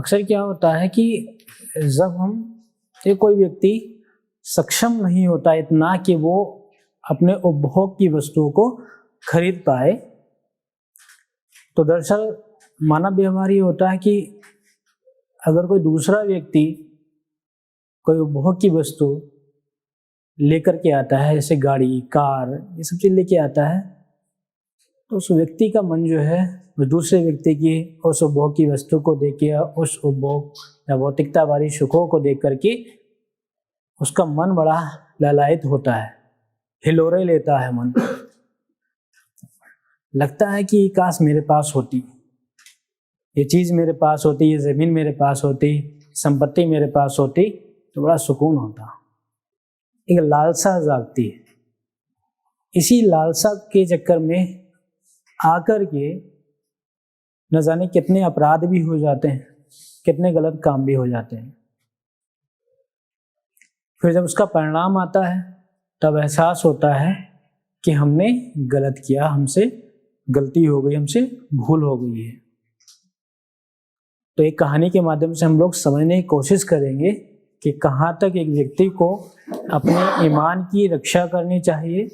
अक्सर क्या होता है कि जब हम कोई व्यक्ति सक्षम नहीं होता इतना कि वो अपने उपभोग की वस्तुओं को खरीद पाए, तो दरअसल मानव व्यवहार ये होता है कि अगर कोई दूसरा व्यक्ति कोई उपभोग की वस्तु लेकर के आता है, जैसे गाड़ी, कार, ये सब चीज़ लेके आता है, तो उस व्यक्ति का मन जो है वो दूसरे व्यक्ति की उस उपभोग की वस्तु को देख के या उस उपभोग या भौतिकता वाली सुखों को देख करके उसका मन बड़ा ललायित होता है, हिलोरे लेता है मन। लगता है कि काश मेरे पास होती, ये चीज़ मेरे पास होती, ये ज़मीन मेरे पास होती, संपत्ति मेरे पास होती तो बड़ा सुकून होता। एक लालसा जागती है। इसी लालसा के चक्कर में आकर के न जाने कितने अपराध भी हो जाते हैं, कितने गलत काम भी हो जाते हैं। फिर जब उसका परिणाम आता है तब एहसास होता है कि हमने गलत किया, हमसे गलती हो गई, हमसे भूल हो गई है। तो एक कहानी के माध्यम से हम लोग समझने की कोशिश करेंगे कि कहाँ तक एक व्यक्ति को अपने ईमान की रक्षा करनी चाहिए,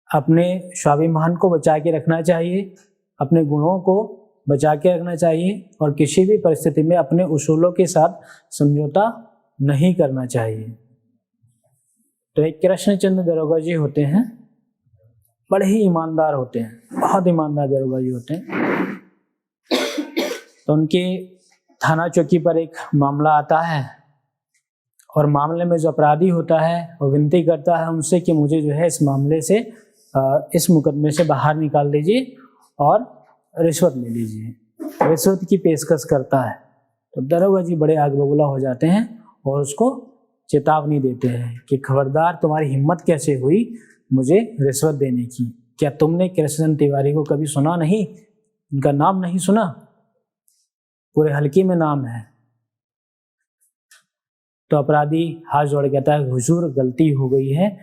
अपने स्वाभिमान को बचा के रखना चाहिए, अपने गुणों को बचा के रखना चाहिए और किसी भी परिस्थिति में अपने उसूलों के साथ समझौता नहीं करना चाहिए। तो एक कृष्णचंद्र दरोगा जी होते हैं, बड़े ही ईमानदार होते हैं, बहुत ईमानदार दरोगा जी होते हैं। तो उनके थाना चौकी पर एक मामला आता है और मामले में जो अपराधी होता है वो विनती करता है उनसे कि मुझे जो है इस मामले से, इस मुकदमे से बाहर निकाल दीजिए और रिश्वत ले लीजिए। रिश्वत की पेशकश करता है तो दरोगा जी बड़े आग बबूला हो जाते हैं और उसको चेतावनी देते हैं कि खबरदार, तुम्हारी हिम्मत कैसे हुई मुझे रिश्वत देने की? क्या तुमने कृष्ण तिवारी को कभी सुना नहीं? उनका नाम नहीं सुना? पूरे हल्के में नाम है। तो अपराधी हाथ जोड़ कहता है, हुजूर गलती हो गई है,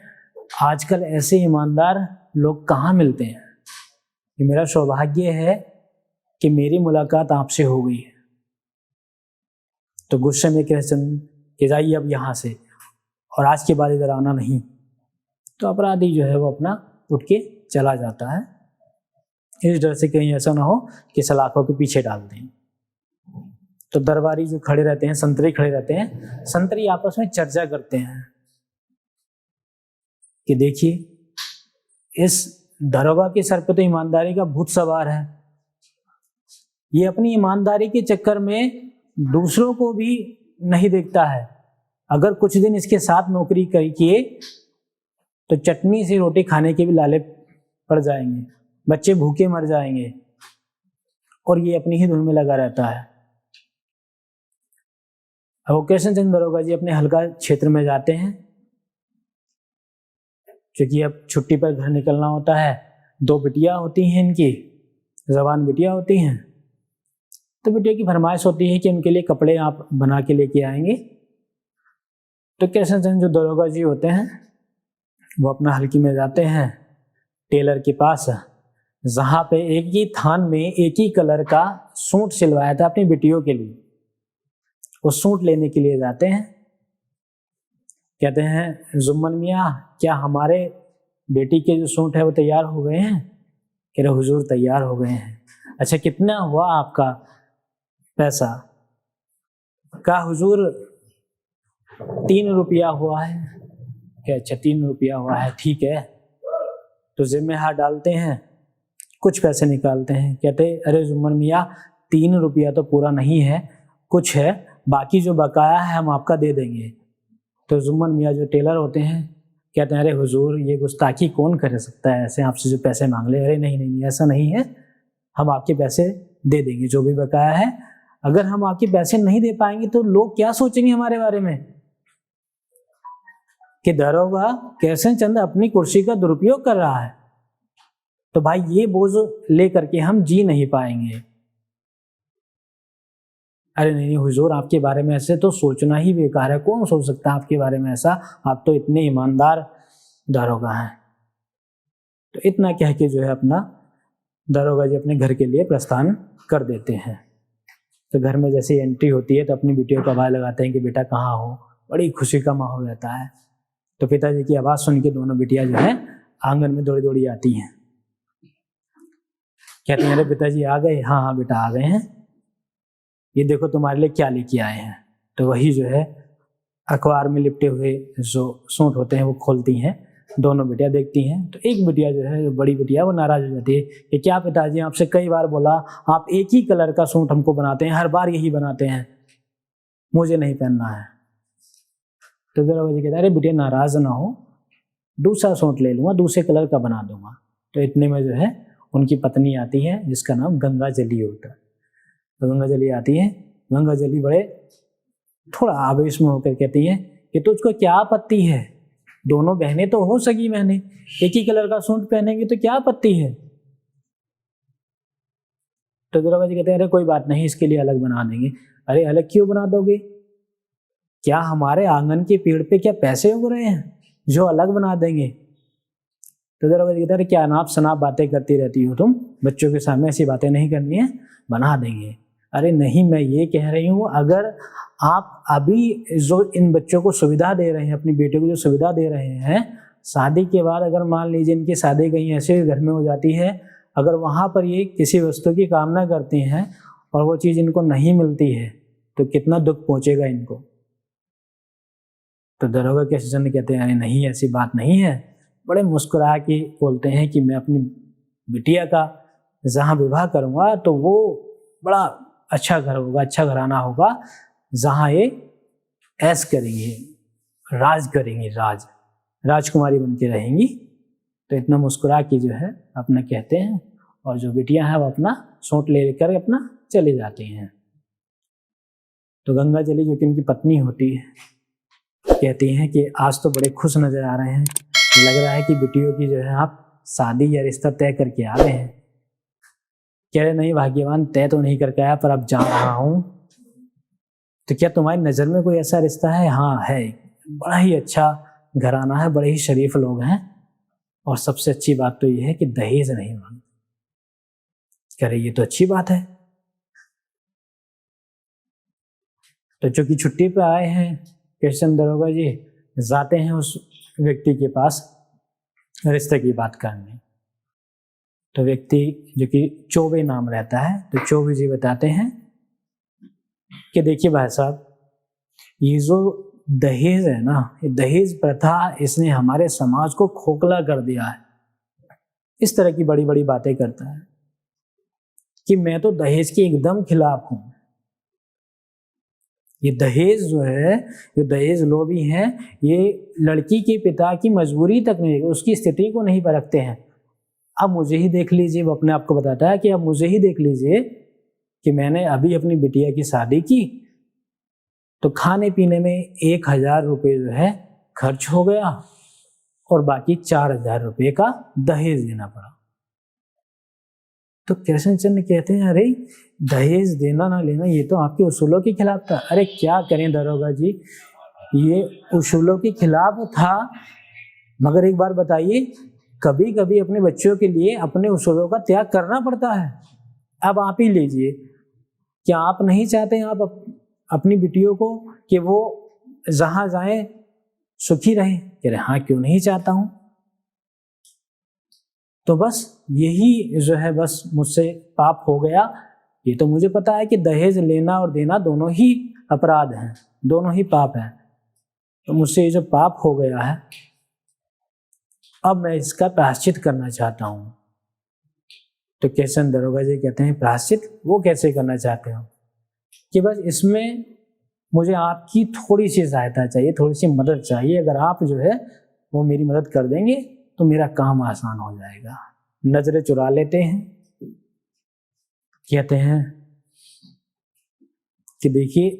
आजकल ऐसे ईमानदार लोग कहाँ मिलते हैं। ये मेरा सौभाग्य है कि मेरी मुलाकात आपसे हो गई है। तो गुस्से में कृष्ण कि जाइए अब यहाँ से और आज के बाद इधर आना नहीं। तो अपराधी जो है वो अपना उठ के चला जाता है, इस डर से कहीं ऐसा ना हो कि सलाखों के पीछे डाल दें। तो दरबारी जो खड़े रहते हैं, संतरी खड़े रहते हैं, संतरी आपस में चर्चा करते हैं कि देखिए इस दरोगा के सर पे तो ईमानदारी का भूत सवार है। ये अपनी ईमानदारी के चक्कर में दूसरों को भी नहीं देखता है। अगर कुछ दिन इसके साथ नौकरी किए तो चटनी से रोटी खाने के भी लाले पड़ जाएंगे, बच्चे भूखे मर जाएंगे और ये अपनी ही धुन में लगा रहता है। अब कृष्णचंद्र दरोगा जी अपने हल्का क्षेत्र में जाते हैं, क्योंकि अब छुट्टी पर घर निकलना होता है। 2 बिटिया होती हैं इनकी, जवान बिटिया होती हैं। तो बिटिया की फरमाइश होती है कि उनके लिए कपड़े आप बना के लेके आएंगे। तो कृष्णचंद्र जो दरोगा जी होते हैं वो अपना हल्की में जाते हैं टेलर के पास, जहाँ पे एक ही थान में एक ही कलर का सूट सिलवाया था अपनी बिटियों के लिए। वो सूट लेने के लिए जाते हैं, कहते हैं जुम्मन मियाँ, क्या हमारे बेटी के जो सूट है वो तैयार हो गए हैं? कह रहे हुजूर तैयार हो गए हैं। अच्छा कितना हुआ आपका पैसा? कहा हुजूर 3 रुपया हुआ है। क्या? अच्छा 3 रुपया हुआ है, ठीक है। तो जेब में हाथ डालते हैं, कुछ पैसे निकालते हैं, कहते अरे जुम्मन मियाँ 3 रुपया तो पूरा नहीं है, कुछ है, बाकी जो बकाया है हम आपका दे देंगे। तो जुम्मन मियाँ जो टेलर होते हैं कहते हैं अरे हुजूर ये गुस्ताखी कौन कर सकता है, ऐसे आपसे जो पैसे मांग ले। अरे नहीं नहीं ऐसा नहीं है, हम आपके पैसे दे देंगे जो भी बकाया है। अगर हम आपके पैसे नहीं दे पाएंगे तो लोग क्या सोचेंगे हमारे बारे में कि दरोगा कृष्णचंद्र अपनी कुर्सी का दुरुपयोग कर रहा है। तो भाई ये बोझ लेकर के हम जी नहीं पाएंगे। अरे नहीं हुजूर आपके बारे में ऐसे तो सोचना ही बेकार है, कौन सोच सकता है आपके बारे में ऐसा, आप तो इतने ईमानदार दरोगा हैं। तो इतना कह के जो है अपना दरोगा जी अपने घर के लिए प्रस्थान कर देते हैं। तो घर में जैसे एंट्री होती है तो अपनी बिटियों को आवाज़ लगाते हैं कि बेटा कहाँ हो, बड़ी खुशी का माहौल रहता है। तो पिताजी की आवाज़ सुन के दोनों बिटियाँ जो है आंगन में दौड़ी दौड़ी आती हैं, कहती हैं अरे पिताजी आ गए? हाँ हाँ बेटा आ गए हैं, ये देखो तुम्हारे लिए क्या लेके आए हैं। तो वही जो है अखबार में लिपटे हुए जो सूट होते हैं वो खोलती हैं, दोनों बिटिया देखती हैं। तो एक बिटिया जो है, बड़ी बिटिया, वो नाराज हो जाती है कि क्या पिताजी, आपसे कई बार बोला, आप एक ही कलर का सूट हमको बनाते हैं, हर बार यही बनाते हैं, मुझे नहीं पहनना है। तो दरोगा जी कहते हैं अरे बिटिया नाराज ना हो, दूसरा सूट ले लूँगा, दूसरे कलर का बना दूंगा। तो इतने में जो है उनकी पत्नी आती है जिसका नाम गंगा जली होता है। तो गंगा जली आती है, गंगा जली बड़े थोड़ा आवेश में होकर कहती है कि तुझको क्या आपत्ति है, दोनों बहनें तो हो सगी बहनें, एक ही कलर का सूट पहनेंगे तो क्या आपत्ति है। तो दरोगा जी कहते हैं अरे कोई बात नहीं, इसके लिए अलग बना देंगे। अरे अलग क्यों बना दोगे, क्या हमारे आंगन के पेड़ पे क्या पैसे उग रहे हैं जो अलग बना देंगे। तो दरोगा जी कहते हैं क्या नाप शनाप बातें करती रहती हो तुम, बच्चों के सामने ऐसी बातें नहीं करनी है, बना देंगे। अरे नहीं, मैं ये कह रही हूँ अगर आप अभी जो इन बच्चों को सुविधा दे रहे हैं, अपनी बेटे को जो सुविधा दे रहे हैं, शादी के बाद अगर मान लीजिए इनकी शादी कहीं ऐसे घर में हो जाती है, अगर वहाँ पर ये किसी वस्तु की कामना करती हैं और वो चीज़ इनको नहीं मिलती है तो कितना दुख पहुँचेगा इनको। तो दरोगा केशवचंद्र कहते हैं अरे नहीं, ऐसी बात नहीं है। बड़े मुस्कुरा के बोलते हैं कि मैं अपनी बिटिया का जहाँ विवाह करूँगा तो वो बड़ा अच्छा घर होगा, अच्छा घराना होगा, जहाँ ये ऐश करेंगी, राज करेंगी, राजकुमारी बन के रहेंगी। तो इतना मुस्कुरा के जो है अपना कहते हैं, और जो बिटियां हैं वो अपना सूट ले कर अपना चले जाती हैं। तो गंगा जली जो कि इनकी पत्नी होती है कहती हैं कि आज तो बड़े खुश नजर आ रहे हैं, लग रहा है कि बिटियों की जो है आप शादी या रिश्ता तय करके आ रहे हैं। कह रहे नहीं भाग्यवान, तय तो नहीं करके आया पर अब जा रहा हूँ। तो क्या तुम्हारी नज़र में कोई ऐसा रिश्ता है? हाँ है, बड़ा ही अच्छा घराना है, बड़े ही शरीफ लोग हैं, और सबसे अच्छी बात तो ये है कि दहेज नहीं मांगते। कह रहे ये तो अच्छी बात है। तो जो कि छुट्टी पे आए हैं कृष्ण दरोगा जी जाते हैं उस व्यक्ति के पास रिश्ते की बात करने। तो व्यक्ति जो कि चौबे नाम रहता है, तो चौबे जी बताते हैं कि देखिए भाई साहब, ये जो दहेज है ना, ये दहेज प्रथा, इसने हमारे समाज को खोखला कर दिया है। इस तरह की बड़ी बड़ी बातें करता है कि मैं तो दहेज के एकदम खिलाफ हूं। ये दहेज जो है, ये दहेज लोभी हैं, ये लड़की के पिता की मजबूरी तक नहीं, उसकी स्थिति को नहीं परखते हैं। अब मुझे ही देख लीजिए, वो अपने आप को बताता है कि अब मुझे ही देख लीजिए कि मैंने अभी अपनी बिटिया की शादी की तो खाने पीने में 1000 रुपये जो है खर्च हो गया और बाकी 4000 रुपये का दहेज देना पड़ा। तो कृष्णचंद्र कहते हैं अरे दहेज देना ना लेना ये तो आपके उसूलों के खिलाफ था। अरे क्या करें दरोगा जी, ये उसूलों के खिलाफ था, मगर एक बार बताइए, कभी कभी अपने बच्चों के लिए अपने उसूलों का त्याग करना पड़ता है। अब आप ही लीजिए, क्या आप नहीं चाहते हैं आप अपनी बिटियों को कि वो जहां जाए सुखी रहे? कह रहे हाँ, क्यों नहीं चाहता हूं। तो बस यही जो है बस मुझसे पाप हो गया। ये तो मुझे पता है कि दहेज लेना और देना दोनों ही अपराध हैं, दोनों ही पाप हैं, तो मुझसे ये जो पाप हो गया है अब मैं इसका प्रायश्चित करना चाहता हूँ। तो केशव दरोगा जी कहते हैं प्रायश्चित वो कैसे करना चाहते हो? कि बस इसमें मुझे आपकी थोड़ी सी सहायता चाहिए, थोड़ी सी मदद चाहिए। अगर आप जो है वो मेरी मदद कर देंगे तो मेरा काम आसान हो जाएगा। नजरें चुरा लेते हैं, कहते हैं कि देखिए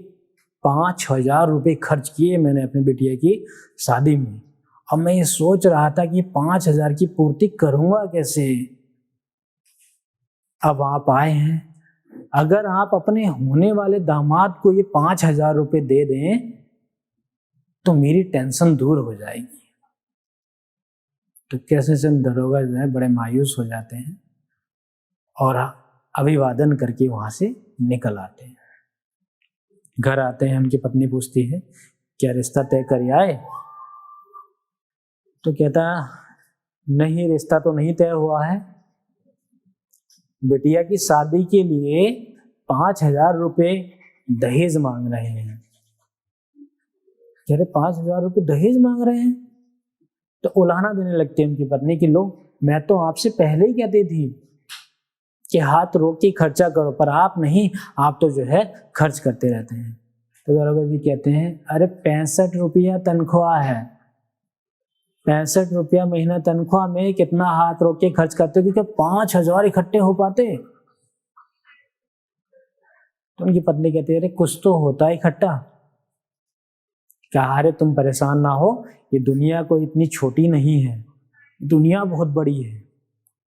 5000 रुपये खर्च किए मैंने अपनी बिटिया की शादी में। अब मैं ये सोच रहा था कि 5000 की पूर्ति करूंगा कैसे। अब आप आए हैं, अगर आप अपने होने वाले दामाद को ये 5000 रुपये दे दें तो मेरी टेंशन दूर हो जाएगी। तो कृष्णचंद्र दरोगा जो है बड़े मायूस हो जाते हैं और अभिवादन करके वहां से निकल आते हैं। घर आते हैं, उनकी पत्नी पूछती है क्या रिश्ता तय कर आए? तो कहता नहीं, रिश्ता तो नहीं तय हुआ है, बिटिया की शादी के लिए 5,000 रुपये दहेज मांग रहे हैं। कह रहे 5,000 रुपये दहेज मांग रहे हैं? तो उलाहना देने लगते हैं उनकी पत्नी की, लो मैं तो आपसे पहले ही कहती थी कि हाथ रोक के खर्चा करो, पर आप नहीं, आप तो जो है खर्च करते रहते हैं। तो दरोगा जी कहते हैं अरे 65 रुपया तनख्वाह है, 65 रुपया महीना तनख्वाह में कितना हाथ रोक के खर्च करते, क्योंकि 5,000 इकट्ठे हो पाते? तो उनकी पत्नी कहती है अरे कुछ तो होता है इकट्ठा। क्या अरे तुम परेशान ना हो, ये दुनिया कोई इतनी छोटी नहीं है, दुनिया बहुत बड़ी है।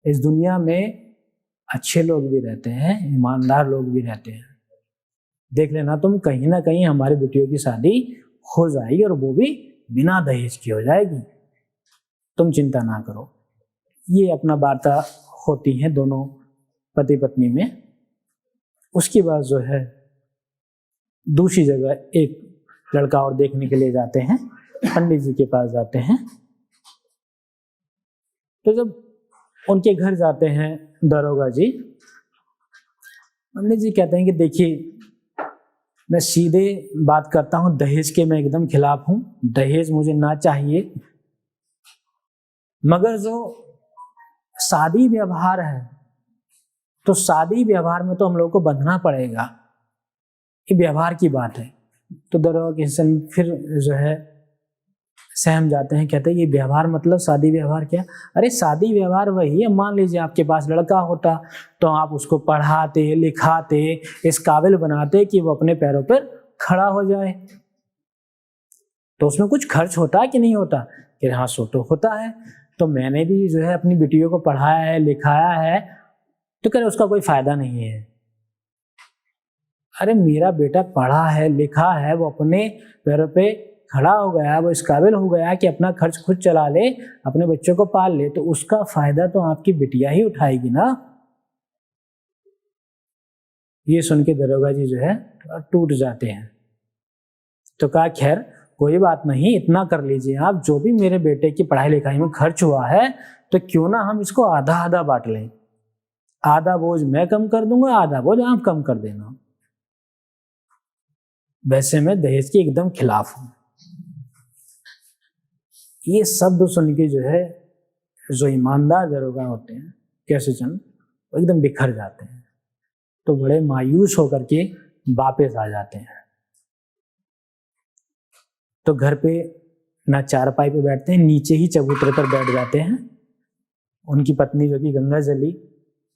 इस दुनिया में अच्छे लोग भी रहते हैं, ईमानदार लोग भी रहते हैं। देख लेना तुम, कहीं ना कहीं हमारी बेटियों की शादी हो जाएगी, और वो भी बिना दहेज की हो जाएगी, तुम चिंता ना करो। ये अपना वार्ता होती है दोनों पति पत्नी में। उसके बाद जो है दूसरी जगह एक लड़का और देखने के लिए जाते हैं, पंडित जी के पास जाते हैं। तो जब उनके घर जाते हैं दरोगा जी, पंडित जी कहते हैं कि देखिए मैं सीधे बात करता हूँ, दहेज के मैं एकदम खिलाफ हूँ, दहेज मुझे ना चाहिए, मगर जो शादी व्यवहार है तो शादी व्यवहार में तो हम लोग को बंधना पड़ेगा, ये व्यवहार की बात है। तो दरोगा के फिर जो है सहम जाते हैं, कहते हैं ये व्यवहार मतलब शादी व्यवहार क्या? अरे शादी व्यवहार वही है, मान लीजिए आपके पास लड़का होता तो आप उसको पढ़ाते लिखाते, इस काबिल बनाते कि वो अपने पैरों पर खड़ा हो जाए, तो उसमें कुछ खर्च होता है कि नहीं होता? कि हाँ सो तो होता है। तो मैंने भी जो है अपनी बेटियों को पढ़ाया है लिखाया है, तो कह रहे उसका कोई फायदा नहीं है। अरे मेरा बेटा पढ़ा है लिखा है, वो अपने पैरों पे खड़ा हो गया, वो इस काबिल हो गया कि अपना खर्च खुद चला ले, अपने बच्चों को पाल ले, तो उसका फायदा तो आपकी बिटिया ही उठाएगी ना। ये सुन के दरोगा जी जो है टूट जाते हैं। तो कहा खैर कोई बात नहीं, इतना कर लीजिए आप, जो भी मेरे बेटे की पढ़ाई लिखाई में खर्च हुआ है तो क्यों ना हम इसको आधा आधा बांट लें, आधा बोझ मैं कम कर दूंगा, आधा बोझ आप कम कर देना। वैसे मैं दहेज के एकदम खिलाफ हूं। ये शब्द सुन के जो है जो ईमानदार दरोगा होते हैं कैसे चंद, वो एकदम बिखर जाते हैं, तो बड़े मायूस होकर के वापस आ जाते हैं। तो घर पे ना चारपाई पे बैठते हैं, नीचे ही चबूतरे पर बैठ जाते हैं। उनकी पत्नी जो कि गंगा जली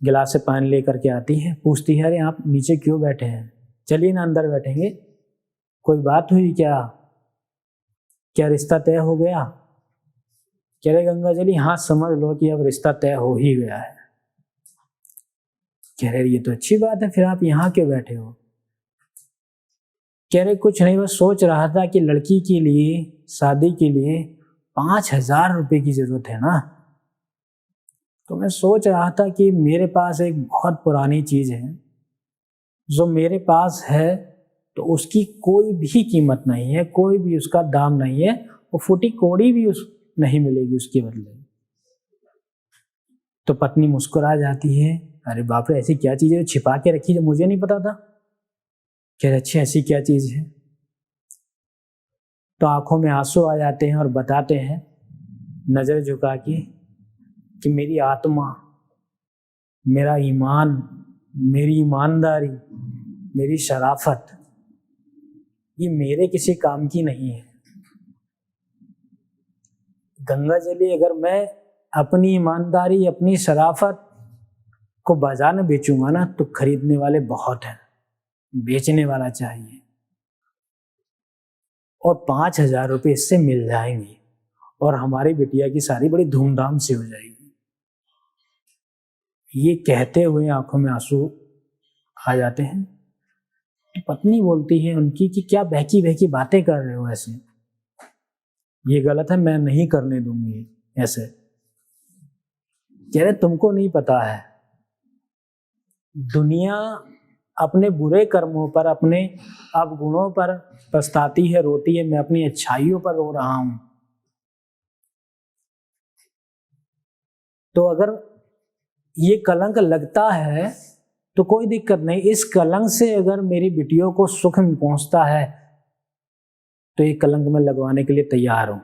गिलास से पानी लेकर के आती है, पूछती है अरे आप नीचे क्यों बैठे हैं, चलिए ना अंदर बैठेंगे, कोई बात हुई क्या, क्या रिश्ता तय हो गया? कह रहे गंगा जली हाँ समझ लो कि अब रिश्ता तय हो ही गया है। कह रहे ये तो अच्छी बात है, फिर आप यहाँ क्यों बैठे हो? कह रहे कुछ नहीं, बस सोच रहा था कि लड़की के लिए शादी के लिए 5,000 रुपये की जरूरत है ना, तो मैं सोच रहा था कि मेरे पास एक बहुत पुरानी चीज है, जो मेरे पास है तो उसकी कोई भी कीमत नहीं है, कोई भी उसका दाम नहीं है, वो फूटी कौड़ी भी उस नहीं मिलेगी उसके बदले। तो पत्नी मुस्कुरा जाती है, अरे बाप रे ऐसी क्या चीज है छिपा के रखी जो मुझे नहीं पता था? कह रहे अच्छी ऐसी क्या चीज है? तो आंखों में आंसू आ जाते हैं और बताते हैं नजर झुका के कि मेरी आत्मा, मेरा ईमान, मेरी ईमानदारी, मेरी शराफत, ये मेरे किसी काम की नहीं है। गंगा जली अगर मैं अपनी ईमानदारी अपनी शराफत को बाजार में बेचूंगा ना तो खरीदने वाले बहुत हैं, बेचने वाला चाहिए, और 5,000 रुपये इससे मिल जाएंगे और हमारी बिटिया की शादी बड़ी धूमधाम से हो जाएगी। ये कहते हुए आंखों में आंसू आ जाते हैं। तो पत्नी बोलती है उनकी कि क्या बहकी बहकी बातें कर रहे हो ऐसे, ये गलत है, मैं नहीं करने दूंगी ऐसे। कह रहे तुमको नहीं पता है, दुनिया अपने बुरे कर्मों पर, अपने अवगुणों पर पछताती है, रोती है, मैं अपनी अच्छाइयों पर रो रहा हूं। तो अगर ये कलंक लगता है तो कोई दिक्कत नहीं, इस कलंक से अगर मेरी बिटियों को सुख पहुंचता है तो ये कलंक में लगवाने के लिए तैयार हूं।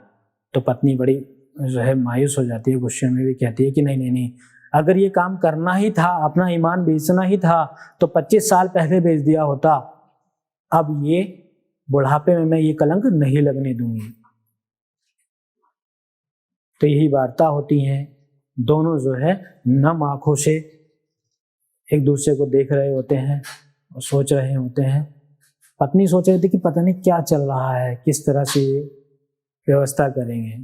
तो पत्नी बड़ी जो है मायूस हो जाती है, गुस्से में भी कहती है कि नहीं नहीं नहीं, अगर ये काम करना ही था, अपना ईमान बेचना ही था तो 25 साल पहले बेच दिया होता। अब ये बुढ़ापे में मैं ये कलंक नहीं लगने दूंगी। तो यही वार्ता होती है, दोनों जो है नम आंखों से एक दूसरे को देख रहे होते हैं और सोच रहे होते हैं। पत्नी सोच रही थी कि पता नहीं क्या चल रहा है, किस तरह से व्यवस्था करेंगे।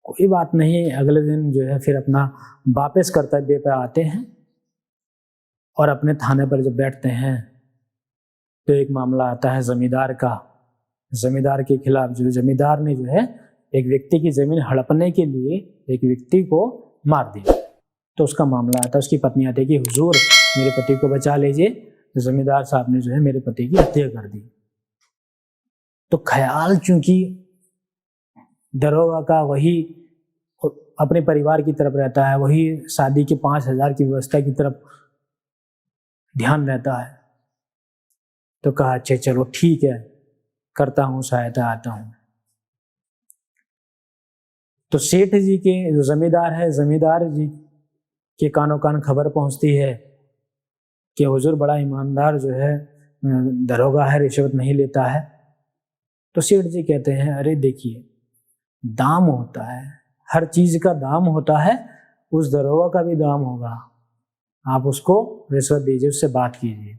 कोई बात नहीं, अगले दिन जो है फिर अपना वापस कर्तव्य पे आते हैं और अपने थाने पर जब बैठते हैं तो एक मामला आता है जमींदार का। जमींदार के खिलाफ जो जमींदार ने जो है एक व्यक्ति की जमीन हड़पने के लिए एक व्यक्ति को मार दिया। तो उसका मामला आता है, उसकी पत्नी आती है कि हुजूर मेरे पति को बचा लीजिए, जमींदार साहब ने जो है मेरे पति की हत्या कर दी। तो ख्याल चूंकि दरोगा का वही अपने परिवार की तरफ रहता है, वही शादी के 5,000 की व्यवस्था की तरफ ध्यान रहता है। तो कहा अच्छा चलो ठीक है, करता हूँ सहायता, आता हूँ। तो सेठ जी के जो जमींदार है, जमींदार जी के कानों कान खबर पहुंचती है कि हुजूर बड़ा ईमानदार जो है दरोगा है, रिश्वत नहीं लेता है। तो सेठ जी कहते हैं अरे देखिए, दाम होता है, हर चीज का दाम होता है, उस दरोगा का भी दाम होगा, आप उसको रिश्वत दीजिए, उससे बात कीजिए।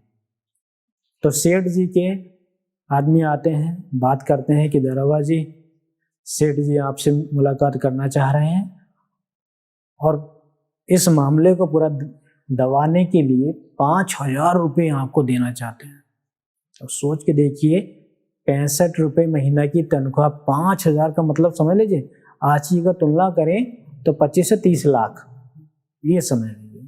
तो सेठ जी के आदमी आते हैं, बात करते हैं कि दरोगा जी, सेठ जी आपसे मुलाकात करना चाह रहे हैं और इस मामले को पूरा दबाने के लिए 5,000 रुपये आपको देना चाहते हैं। तो सोच के देखिए, 65 रुपये महीना की तनख्वाह, 5,000 का मतलब समझ लीजिए, आज की का तुलना करें तो 25 से 30 लाख, ये समझ लीजिए।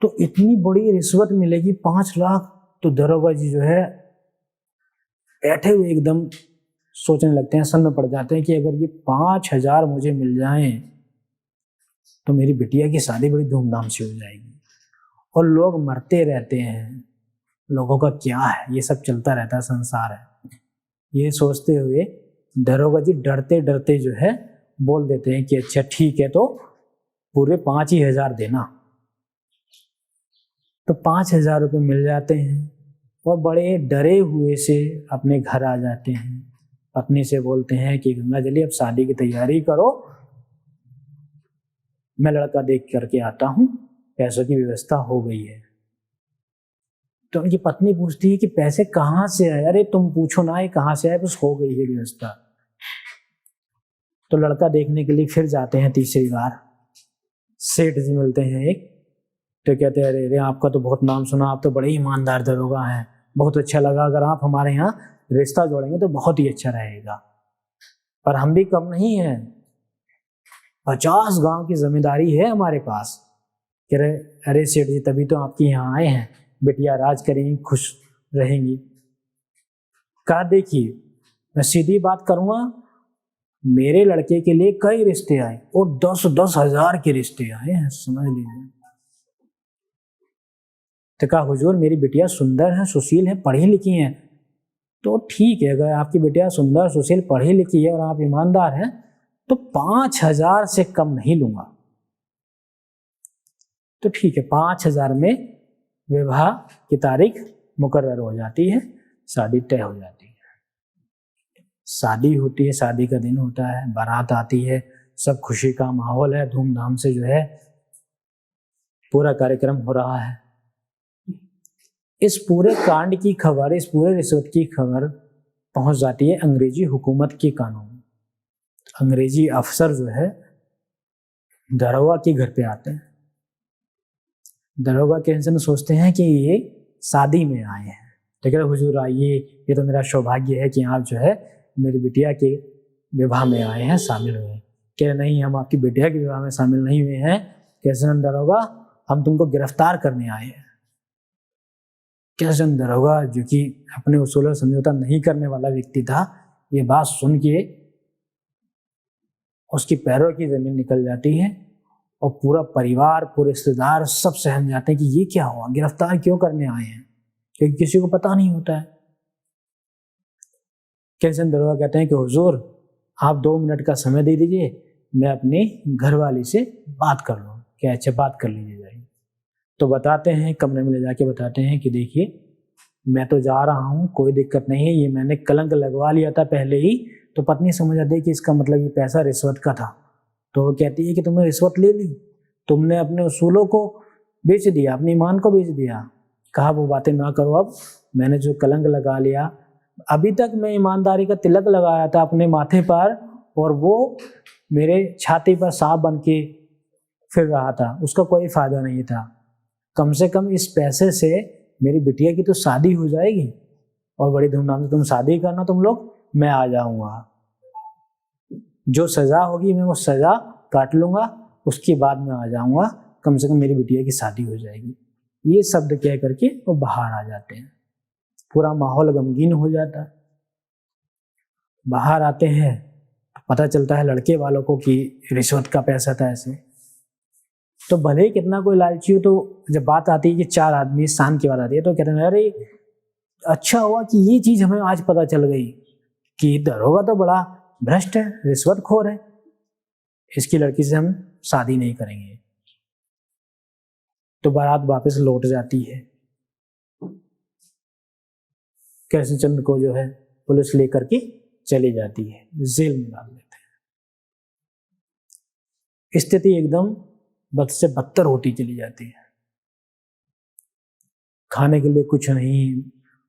तो इतनी बड़ी रिश्वत मिलेगी 5 लाख। तो दरोगा जी जो है बैठे हुए एकदम सोचने लगते हैं, सन में पड़ जाते हैं कि अगर ये 5,000 मुझे मिल जाएं तो मेरी बिटिया की शादी बड़ी धूमधाम से हो जाएगी। और लोग मरते रहते हैं, लोगों का क्या है, ये सब चलता रहता है, संसार है। ये सोचते हुए दरोगा जी डरते डरते जो है बोल देते हैं कि अच्छा ठीक है, तो पूरे 5,000 देना। तो 5,000 रुपये मिल जाते हैं और बड़े डरे हुए से अपने घर आ जाते हैं। पत्नी से बोलते हैं कि गंगा जली अब शादी की तैयारी करो, मैं लड़का देख करके आता हूँ, पैसों की व्यवस्था हो गई है। तो उनकी पत्नी पूछती है कि पैसे कहाँ से आए? अरे तुम पूछो ना, ये कहाँ से आए, बस हो गई है व्यवस्था। तो लड़का देखने के लिए फिर जाते हैं तीसरी बार। सेठ जी मिलते हैं एक, तो कहते हैं अरे आपका तो बहुत नाम सुना, आप तो बड़े ईमानदार दरोगा हैं, बहुत अच्छा लगा, अगर आप हमारे यहाँ रिश्ता जोड़ेंगे तो बहुत ही अच्छा रहेगा। पर हम भी कम नहीं हैं, 50 गांव की जिम्मेदारी है हमारे पास। कह रहे अरे सेठ जी तभी तो आपके यहाँ आए हैं, बिटिया राज करेंगी, खुश रहेंगी। कहा देखिए मैं सीधी बात करूँगा, मेरे लड़के के लिए कई रिश्ते आए और 10-10 हजार के रिश्ते आए हैं, समझ लीजिए। तो कहा हुजूर मेरी बिटिया सुंदर है, सुशील है, पढ़ी लिखी है। तो ठीक है, अगर आपकी बिटिया सुंदर सुशील पढ़ी लिखी है और आप ईमानदार हैं तो 5,000 से कम नहीं लूंगा। तो ठीक है, 5,000 में विवाह की तारीख मुकर्रर हो जाती है, शादी तय हो जाती है। शादी होती है, शादी का दिन होता है, बारात आती है, सब खुशी का माहौल है, धूमधाम से जो है पूरा कार्यक्रम हो रहा है। इस पूरे कांड की खबर, इस पूरे रिश्वत की खबर पहुंच जाती है अंग्रेजी हुकूमत के कानों में। अंग्रेजी अफसर जो है दरोगा के घर पे आते हैं। दरोगा के सोचते हैं कि ये शादी में आए हैं, तो कह रहे हुजूर आइए, ये तो मेरा सौभाग्य है कि आप जो है मेरी बिटिया के विवाह में आए हैं, शामिल हुए हैं। कह रहे नहीं, हम आपकी बिटिया के विवाह में शामिल नहीं हुए हैं। कैसे दरोगा, हम तुमको गिरफ्तार करने आए हैं। किशन दरोगा जो कि अपने उसूलों समझौता नहीं करने वाला व्यक्ति था, ये बात सुन के उसकी पैरों की जमीन निकल जाती है और पूरा परिवार, पूरे रिश्तेदार सब सहम जाते हैं कि ये क्या हुआ, गिरफ्तार क्यों करने आए हैं, क्योंकि किसी को पता नहीं होता है। किशन दरोगा कहते हैं कि हुजूर आप 2 मिनट का समय दे दीजिए, मैं अपनी घरवाली से बात कर लूँ। क्या अच्छा, बात कर लीजिए जाइए। तो बताते हैं, कमरे में ले जाके बताते हैं कि देखिए मैं तो जा रहा हूँ, कोई दिक्कत नहीं है, ये मैंने कलंक लगवा लिया था पहले ही। तो पत्नी समझ आती है कि इसका मतलब ये पैसा रिश्वत का था। तो वो कहती है कि तुमने रिश्वत ले ली, तुमने अपने उसूलों को बेच दिया, अपनी ईमान को बेच दिया। कहा वो बातें ना करो, अब मैंने जो कलंक लगा लिया, अभी तक मैं ईमानदारी का तिलक लगाया था अपने माथे पर और वो मेरे छाती पर सांप बन के फिर रहा था, उसका कोई फायदा नहीं था। कम से कम इस पैसे से मेरी बिटिया की तो शादी हो जाएगी और बड़ी धूमधाम से तुम शादी करना तुम लोग, मैं आ जाऊंगा, जो सजा होगी मैं वो सजा काट लूंगा, उसके बाद मैं आ जाऊंगा, कम से कम मेरी बिटिया की शादी हो जाएगी। ये शब्द कह करके वो बाहर आ जाते हैं। पूरा माहौल गमगीन हो जाता है। बाहर आते हैं, पता चलता है लड़के वालों को कि रिश्वत का पैसा था ऐसे। तो भले ही कितना कोई लालची हो, तो जब बात आती है कि 4 आदमी शान की बात आती है, तो कहते हैं अरे अच्छा हुआ कि ये चीज हमें आज पता चल गई कि दरोगा तो बड़ा भ्रष्ट है, रिश्वतखोर है, इसकी लड़की से हम शादी नहीं करेंगे। तो बारात वापस लौट जाती है। कृष्ण चंद्र को जो है पुलिस लेकर के चली जाती है, जेल में डाल देते हैं। स्थिति एकदम बद से बदतर होती चली जाती है। खाने के लिए कुछ नहीं,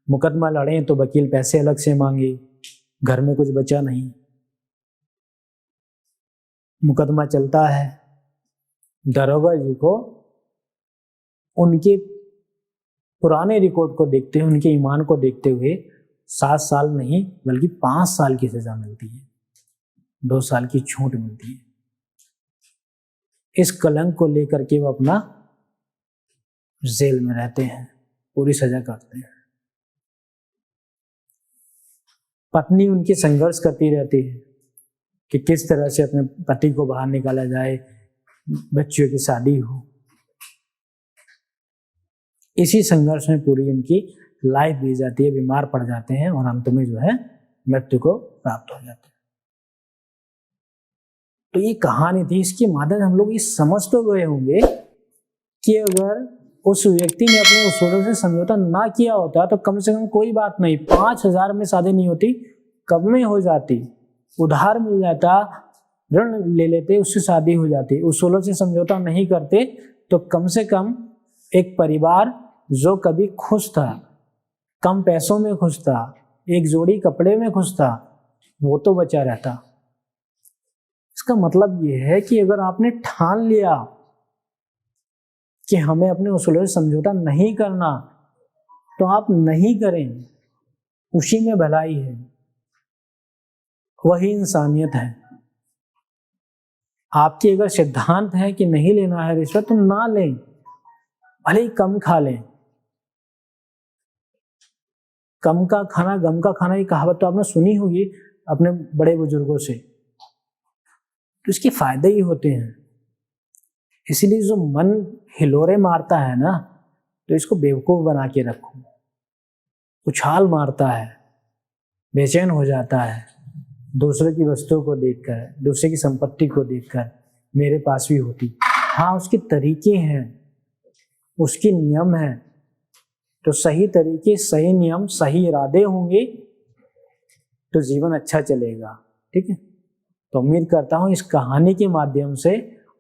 मुकदमा लड़े तो वकील पैसे अलग से मांगे, घर में कुछ बचा नहीं। मुकदमा चलता है। दरोगा जी को उनके पुराने रिकॉर्ड को देखते हुए, उनके ईमान को देखते हुए 7 साल नहीं बल्कि 5 साल की सजा मिलती है, 2 साल की छूट मिलती है। इस कलंक को लेकर के वो अपना जेल में रहते हैं, पूरी सजा काटते हैं। पत्नी उनकी संघर्ष करती रहती है कि किस तरह से अपने पति को बाहर निकाला जाए, बच्चियों की शादी हो। इसी संघर्ष में पूरी उनकी लाइफ बीत जाती है, बीमार पड़ जाते हैं और अंत में जो है मृत्यु को प्राप्त हो जाते हैं। तो ये कहानी थी, इसके माध्यम से हम लोग ये समझ तो गए होंगे कि अगर उस व्यक्ति ने अपने उसूलों से समझौता ना किया होता तो कम से कम कोई बात नहीं, 5,000 में शादी नहीं होती, कब में हो जाती, उधार मिल जाता, ऋण ले लेते, उससे शादी हो जाती। उसूलों से समझौता नहीं करते तो कम से कम एक परिवार जो कभी खुश था, कम पैसों में खुश था, एक जोड़ी कपड़े में खुश था, वो तो बचा रहता। इसका मतलब ये है कि अगर आपने ठान लिया कि हमें अपने उसूलों से समझौता नहीं करना, तो आप नहीं करें, उसी में भलाई है, वही इंसानियत है। आपके अगर सिद्धांत है कि नहीं लेना है रिश्वत, तो ना लें, भले ही कम खा लें। कम का खाना गम का खाना, ये कहावत तो आपने सुनी होगी अपने बड़े बुजुर्गों से। तो इसके फायदे ही होते हैं। इसीलिए जो मन हिलोरे मारता है ना, तो इसको बेवकूफ बना के रखो। उछाल मारता है, बेचैन हो जाता है दूसरे की वस्तुओं को देखकर, दूसरे की संपत्ति को देखकर, मेरे पास भी होती। हाँ, उसके तरीके हैं, उसके नियम हैं। तो सही तरीके, सही नियम, सही इरादे होंगे तो जीवन अच्छा चलेगा। ठीक है। तो उम्मीद करता हूँ इस कहानी के माध्यम से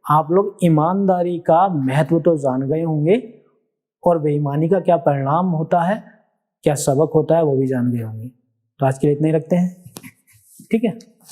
आप लोग ईमानदारी का महत्व तो जान गए होंगे और बेईमानी का क्या परिणाम होता है, क्या सबक होता है, वो भी जान गए होंगे। तो आज के लिए इतना ही रखते हैं। ठीक है।